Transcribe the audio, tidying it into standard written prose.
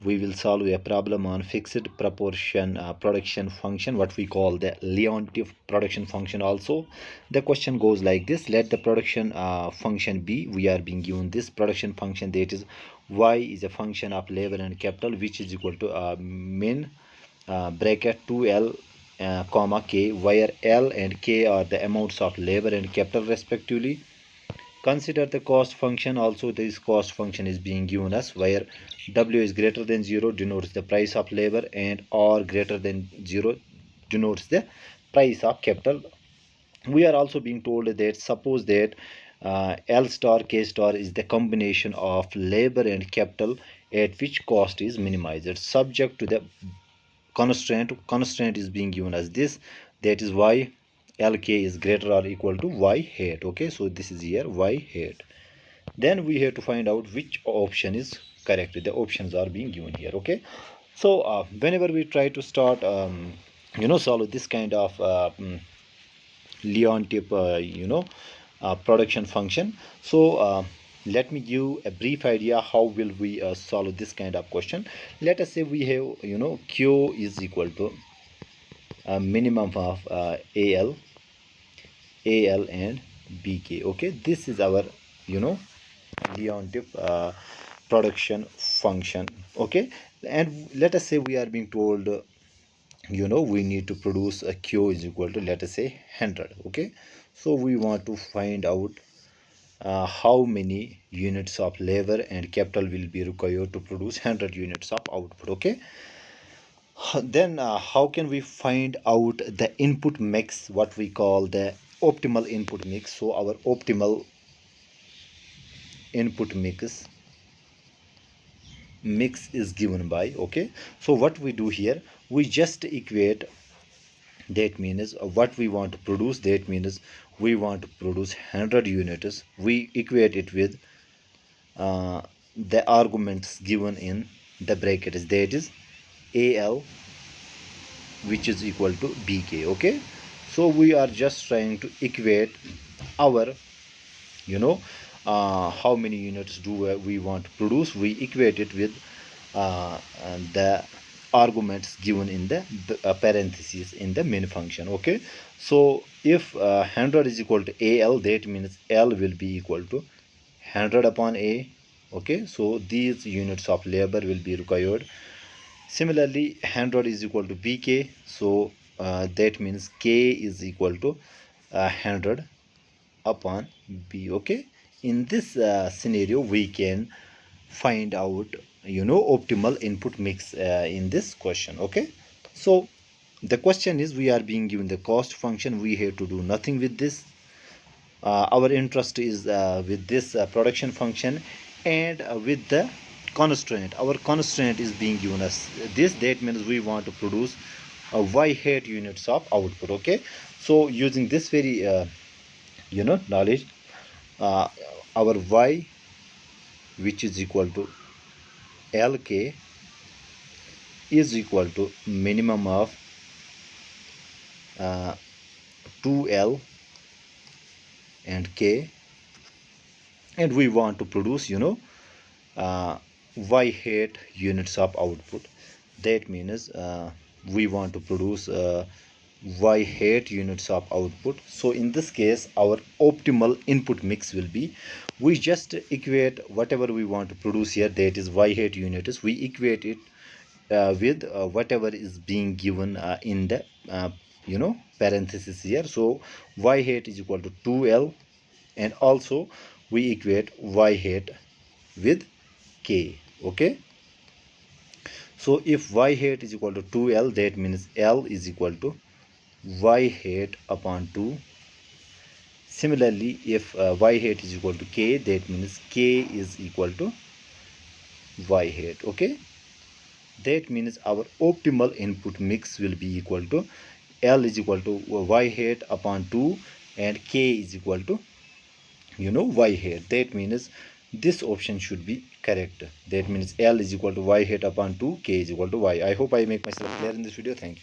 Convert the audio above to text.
we will solve a problem on fixed proportion production function, what we call the leontief production function. Also, the question goes like this: let the production function be, we are being given this production function, that is y is a function of labor and capital, which is equal to min bracket 2l comma k, where l and k are the amounts of labor and capital respectively. Consider the cost function. Also, this cost function is being given us, where w is greater than 0 denotes the price of labor, and r greater than 0 denotes the price of capital. We are also being told that suppose that L star K star is the combination of labor and capital at which cost is minimized, subject to the constraint is being given as this, that is y lk is greater or equal to y hat. Okay, so this is here y hat. Then we have to find out which option is correct. The options are being given here. Okay, so whenever we try to start solve this kind of leontief production function, so let me give a brief idea how will we solve this kind of question. Let us say we have q is equal to a minimum of al and bk. Okay, this is our leontief production function. Okay, and let us say we are being told we need to produce a q is equal to, let us say, 100. Okay, so we want to find out how many units of labor and capital will be required to produce 100 units of output. Okay, then how can we find out the input mix, what we call the optimal input mix? So our optimal input mix is given by, okay, so what we do here, we just equate, that means what we want to produce, that means we want to produce 100 units, we equate it with the arguments given in the brackets, that is al which is equal to bk. Okay, so we are just trying to equate our how many units do we want to produce, we equate it with the arguments given in the parentheses in the main function. Okay, so if 100 is equal to al, that means l will be equal to 100 upon a. Okay, so these units of labor will be required. Similarly, 100 is equal to bk, so that means k is equal to 100 upon b. Okay, in this scenario we can find out optimal input mix in this question. Okay, so the question is, we are being given the cost function, we have to do nothing with this. Our interest is with this production function and with the constraint. Our constraint is being given us this, that means we want to produce y hat units of output. Okay, so using this very knowledge, our y, which is equal to lk, is equal to minimum of 2l and k, and we want to produce y hat units of output. That means we want to produce y hat units of output. So in this case, our optimal input mix will be, we just equate whatever we want to produce here, that is y hat units, we equate it with whatever is being given in the parenthesis here. So y hat is equal to 2l, and also we equate y hat with k. Okay, so if y hat is equal to 2l, that means l is equal to y hat upon 2. Similarly, if y hat is equal to k, that means k is equal to y hat. Okay, that means our optimal input mix will be equal to l is equal to y hat upon 2 and k is equal to y hat. That means this option should be correct. That means l is equal to y hat upon 2, k is equal to y. I hope I make myself clear in this video. Thank you.